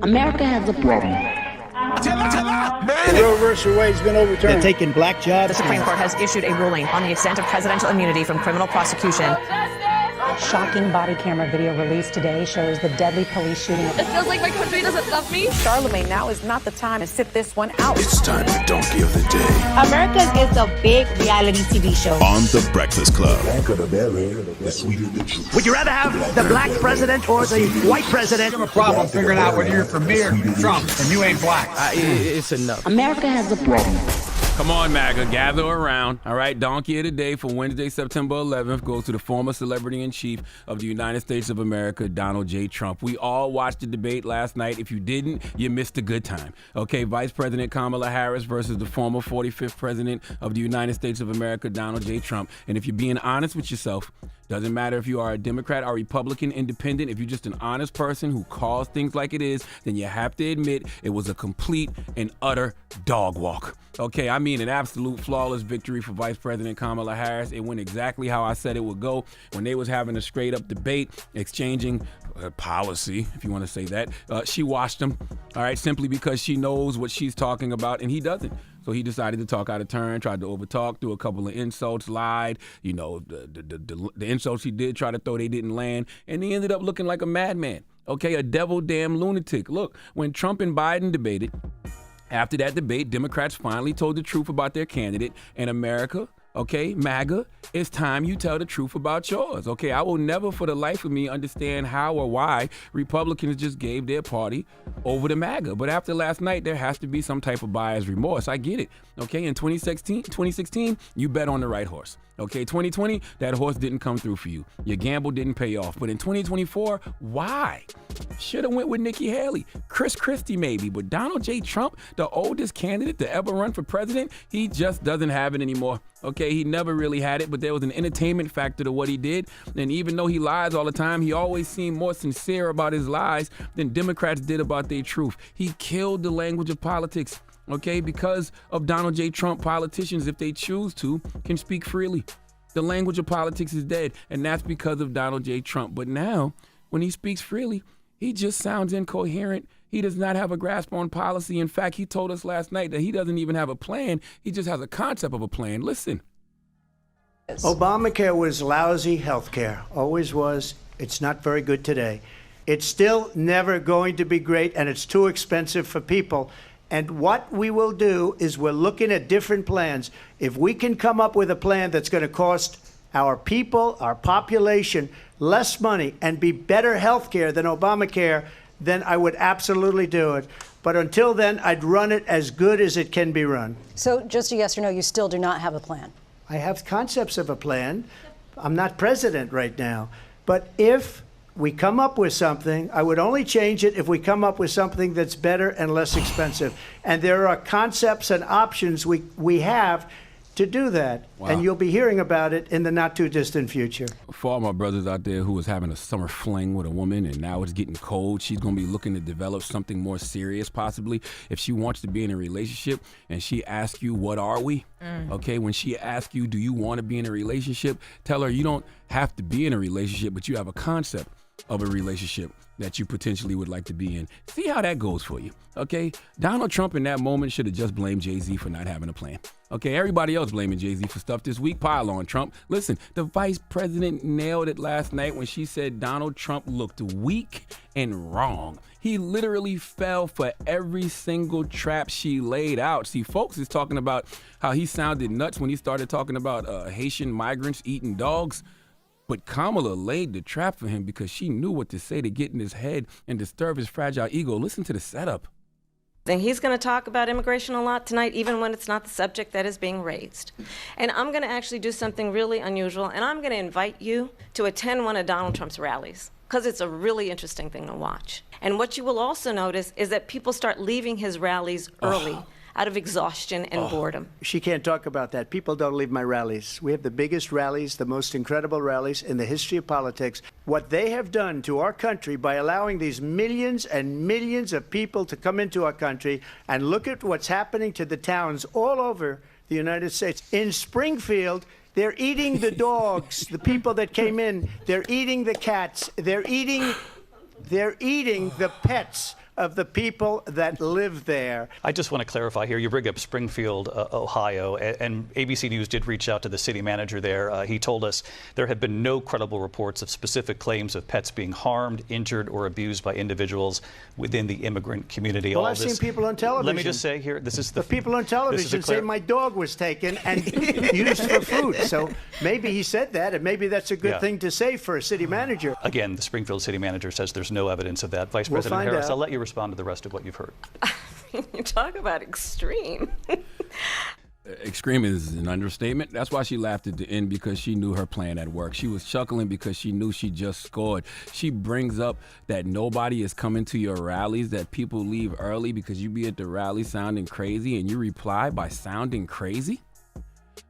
America has a problem. The Roe versus Wade's been overturned. They're taking black jobs. The Supreme Court has issued a ruling on the extent of presidential immunity from criminal prosecution. Shocking body camera video released today shows the deadly police shooting. It feels like my country doesn't love me. Charlamagne, now is not the time to sit this one out. It's time for Donkey of the Day. America's is a big reality TV show. On The Breakfast Club. Would you rather have the black president or the white president? I have a problem figuring out whether you're for me or Trump, and you ain't black. It's enough. America has a problem. Come on, MAGA, gather around. All right, Donkey of the Day for Wednesday, September 11th goes to the former celebrity-in-chief of the United States of America, Donald J. Trump. We all watched the debate last night. If you didn't, you missed a good time. Okay, Vice President Kamala Harris versus the former 45th President of the United States of America, Donald J. Trump. And if you're being honest with yourself, doesn't matter if you are a Democrat or Republican, independent, if you're just an honest person who calls things like it is, then you have to admit it was a complete and utter dog walk. Okay, I mean an absolute flawless victory for Vice President Kamala Harris. It went exactly how I said it would go when they was having a straight up debate, exchanging policy, if you want to say that. She washed him, all right, simply because she knows what she's talking about and he doesn't. So he decided to talk out of turn, tried to overtalk, threw a couple of insults, lied. You know, the insults he did try to throw, they didn't land. And he ended up looking like a madman, okay, a devil damn lunatic. Look, when Trump and Biden debated, after that debate, Democrats finally told the truth about their candidate, and America, okay, MAGA, it's time you tell the truth about yours. Okay, I will never for the life of me understand how or why Republicans just gave their party over to MAGA. But after last night, there has to be some type of buyer's remorse. I get it. Okay, in 2016, you bet on the right horse. Okay, 2020, that horse didn't come through for you. Your gamble didn't pay off. But in 2024, why? Should have went with Nikki Haley, Chris Christie maybe, but Donald J. Trump, the oldest candidate to ever run for president, he just doesn't have it anymore. Okay, he never really had it, but there was an entertainment factor to what he did. And even though he lies all the time, he always seemed more sincere about his lies than Democrats did about their truth. He killed the language of politics. Okay, because of Donald J. Trump, politicians, if they choose to, can speak freely. The language of politics is dead, and that's because of Donald J. Trump. But now, when he speaks freely, he just sounds incoherent. He does not have a grasp on policy. In fact, he told us last night that he doesn't even have a plan. He just has a concept of a plan. Listen. Obamacare was lousy health care. Always was. It's not very good today. It's still never going to be great, and it's too expensive for people. And what we will do is we're looking at different plans. If we can come up with a plan that's going to cost our people, our population, less money and be better health care than Obamacare, then I would absolutely do it. But until then, I'd run it as good as it can be run. So just a yes or no, you still do not have a plan? I have concepts of a plan. I'm not president right now. But if we come up with something, I would only change it if we come up with something that's better and less expensive. And there are concepts and options we have to do that. Wow. And you'll be hearing about it in the not too distant future. For all my brothers out there who was having a summer fling with a woman and now it's getting cold, she's going to be looking to develop something more serious possibly. If she wants to be in a relationship and she asks you, what are we? Okay, when she asks you, do you want to be in a relationship? Tell her you don't have to be in a relationship, but you have a concept of a relationship that you potentially would like to be in. See how that goes for you, okay? Donald Trump in that moment should have just blamed Jay-Z for not having a plan. Okay, everybody else blaming Jay-Z for stuff this week. Pile on Trump. Listen, the vice president nailed it last night when she said Donald Trump looked weak and wrong. He literally fell for every single trap she laid out. See, folks is talking about how he sounded nuts when he started talking about Haitian migrants eating dogs. But Kamala laid the trap for him because she knew what to say to get in his head and disturb his fragile ego. Listen to the setup. Then he's going to talk about immigration a lot tonight, even when it's not the subject that is being raised. And I'm going to actually do something really unusual, and I'm going to invite you to attend one of Donald Trump's rallies, because it's a really interesting thing to watch. And what you will also notice is that people start leaving his rallies early. Out of exhaustion and boredom. She can't talk about that. People don't leave my rallies. We have the biggest rallies, the most incredible rallies in the history of politics. What they have done to our country by allowing these millions and millions of people to come into our country, and look at what's happening to the towns all over the United States. In Springfield, they're eating the dogs, the people that came in. They're eating the cats. They're eating the pets of the people that live there. I just want to clarify here. You bring up Springfield, Ohio, and ABC News did reach out to the city manager there. He told us there have been no credible reports of specific claims of pets being harmed, injured, or abused by individuals within the immigrant community. Well, I've seen people on television. Let me just say here, this is the people on television say my dog was taken and used for food. So maybe he said that, and maybe that's a good thing to say for a city manager. Again, the Springfield city manager says there's no evidence of that. Vice President Harris, I'll let you respond to the rest of what you've heard. You talk about extreme. Extreme is an understatement. That's why she laughed at the end, because she knew her plan had worked. She was chuckling because she knew she just scored. She brings up that nobody is coming to your rallies, that people leave early because you be at the rally sounding crazy, and you reply by sounding crazy.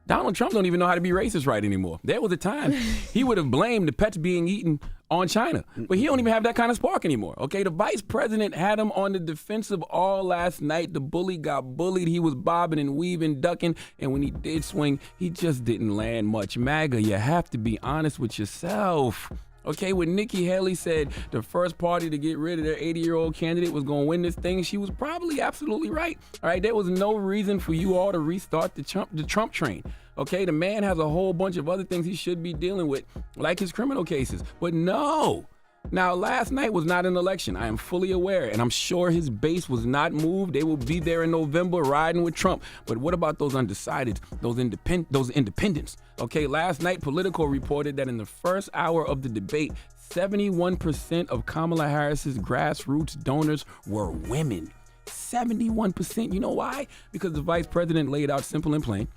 Donald Trump don't even know how to be racist right anymore. There was a time he would have blamed the pets being eaten on China, but he don't even have that kind of spark anymore. Okay, the vice president had him on the defensive all last night. The bully got bullied. He was bobbing and weaving, ducking, and when he did swing, he just didn't land much. MAGA, you have to be honest with yourself. Okay, when Nikki Haley said the first party to get rid of their 80-year-old candidate was going to win this thing, she was probably absolutely right. All right, there was no reason for you all to restart the Trump train. Okay, the man has a whole bunch of other things he should be dealing with, like his criminal cases. But no. Now, last night was not an election. I am fully aware, and I'm sure his base was not moved. They will be there in November riding with Trump. But what about those undecideds, those independents? Okay, last night, Politico reported that in the first hour of the debate, 71% of Kamala Harris's grassroots donors were women. 71%. You know why? Because the vice president laid out simple and plain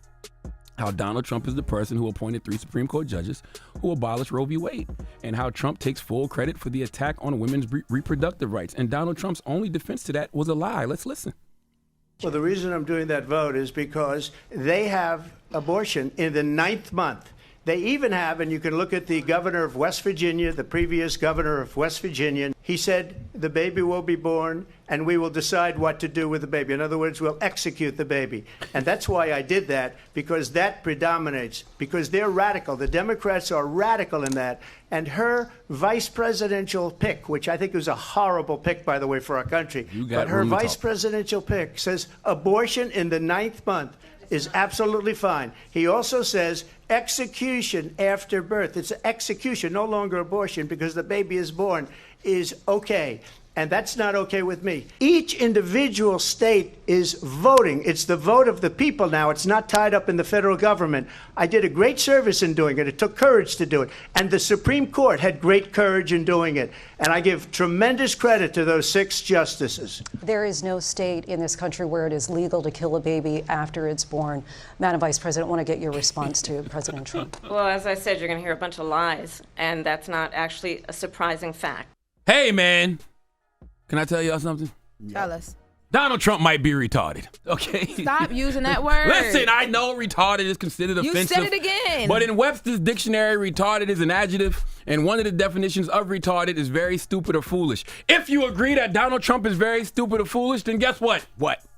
how Donald Trump is the person who appointed 3 Supreme Court judges who abolished Roe v. Wade, and how Trump takes full credit for the attack on women's reproductive rights. And Donald Trump's only defense to that was a lie. Let's listen. Well, the reason I'm doing that vote is because they have abortion in the 9th month. They even have, and you can look at the governor of West Virginia, the previous governor of West Virginia. He said the baby will be born and we will decide what to do with the baby. In other words, we'll execute the baby. And that's why I did that, because that predominates, because they're radical. The Democrats are radical in that. And her vice presidential pick, which I think was a horrible pick, by the way, for our country, but her vice presidential pick says abortion in the 9th month is absolutely fine. He also says execution after birth. It's execution, no longer abortion, because the baby is born, is okay. And that's not okay with me. Each individual state is voting. It's the vote of the people now. It's not tied up in the federal government. I did a great service in doing it. It took courage to do it. And the Supreme Court had great courage in doing it. And I give tremendous credit to those 6 justices. There is no state in this country where it is legal to kill a baby after it's born. Madam Vice President, I want to get your response to President Trump. Well, as I said, you're going to hear a bunch of lies, and that's not actually a surprising fact. Hey, man. Can I tell y'all something? Tell us. Donald Trump might be retarded, okay? Stop using that word. Listen, I know retarded is considered offensive. You said it again. But in Webster's dictionary, retarded is an adjective, and one of the definitions of retarded is very stupid or foolish. If you agree that Donald Trump is very stupid or foolish, then guess what?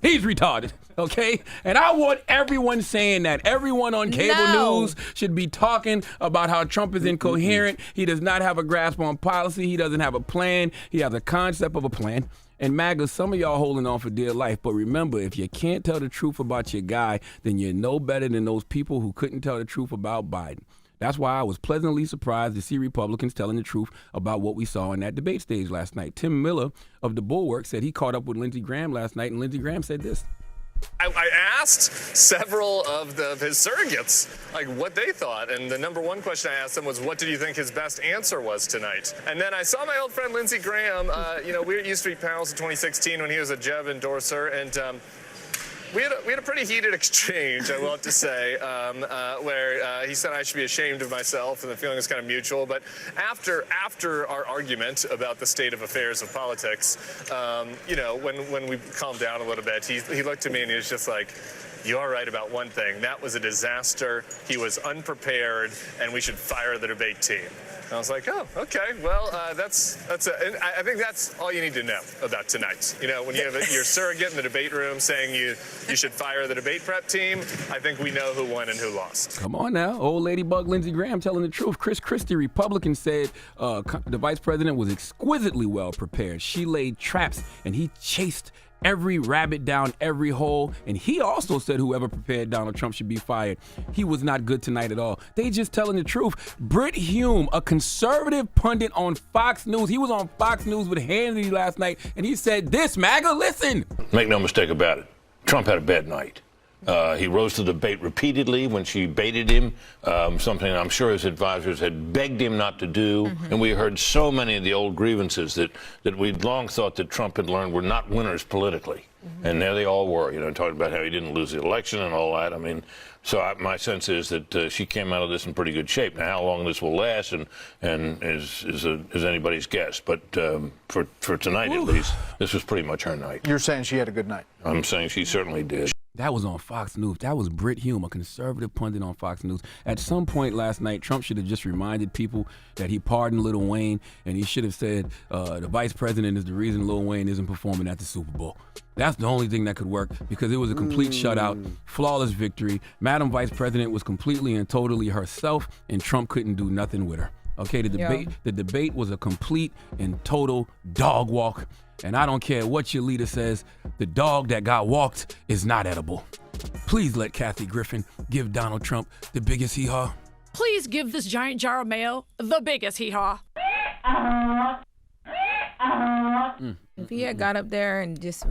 He's retarded, okay? And I want everyone saying that. Everyone on cable news should be talking about how Trump is incoherent. He does not have a grasp on policy. He doesn't have a plan. He has a concept of a plan. And MAGA, some of y'all holding on for dear life. But remember, if you can't tell the truth about your guy, then you're no better than those people who couldn't tell the truth about Biden. That's why I was pleasantly surprised to see Republicans telling the truth about what we saw in that debate stage last night. Tim Miller of the Bulwark said he caught up with Lindsey Graham last night, and Lindsey Graham said this. I asked several of his surrogates what they thought, and the number one question I asked them was, what did you think his best answer was tonight? And then I saw my old friend Lindsey Graham. We were at U Street Panels in 2016 when he was a Jeb endorser, and we had a pretty heated exchange, I will have to say, where he said I should be ashamed of myself, and the feeling was kind of mutual. But after our argument about the state of affairs of politics, when we calmed down a little bit, he looked at me and he was just like, "You are right about one thing. That was a disaster. He was unprepared, and we should fire the debate team." And I was like, oh, okay. Well, and I think that's all you need to know about tonight. You know, when you have your surrogate in the debate room saying you should fire the debate prep team, I think we know who won and who lost. Come on now. Old ladybug Lindsey Graham telling the truth. Chris Christie, Republican, said the vice president was exquisitely well prepared. She laid traps, and he chased every rabbit down every hole. And he also said whoever prepared Donald Trump should be fired. He was not good tonight at all. They just telling the truth. Britt Hume, a conservative pundit on Fox News, he was on Fox News with Hannity last night, and he said this, MAGA, listen. Make no mistake about it. Trump had a bad night. He rose to the debate repeatedly when she baited him, something I'm sure his advisors had begged him not to do. And we heard so many of the old grievances that we'd long thought that Trump had learned were not winners politically. And there they all were, talking about how he didn't lose the election and all that. I mean, my sense is that she came out of this in pretty good shape. Now, how long this will last and is anybody's guess. But for tonight, at least, this was pretty much her night. You're saying she had a good night? I'm saying she certainly did. That was on Fox News. That was Britt Hume, a conservative pundit on Fox News. At some point last night, Trump should have just reminded people that he pardoned Lil Wayne, and he should have said the vice president is the reason Lil Wayne isn't performing at the Super Bowl. That's the only thing that could work, because it was a complete shutout, flawless victory. Madam Vice President was completely and totally herself, and Trump couldn't do nothing with her. Okay, the debate was a complete and total dog walk. And I don't care what your leader says, the dog that got walked is not edible. Please let Kathy Griffin give Donald Trump the biggest hee-haw. Please give this giant jar of mail the biggest hee-haw. If he had got up there and just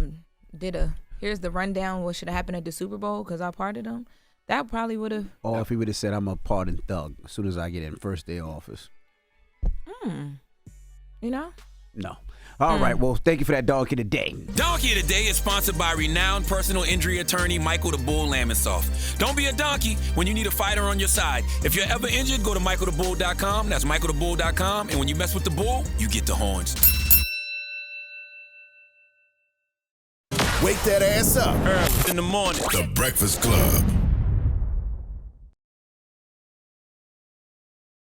did here's the rundown what should have happened at the Super Bowl because I pardoned him, that probably would have. Or if he would have said, I'm a pardoned thug as soon as I get in first day of office. No. All right, well, thank you for that Donkey Today. Donkey Today is sponsored by renowned personal injury attorney Michael the Bull Lamonsoff. Don't be a donkey when you need a fighter on your side. If you're ever injured, go to michaelthebull.com. That's michaelthebull.com. And when you mess with the bull, you get the horns. Wake that ass up Early in the morning. The Breakfast Club.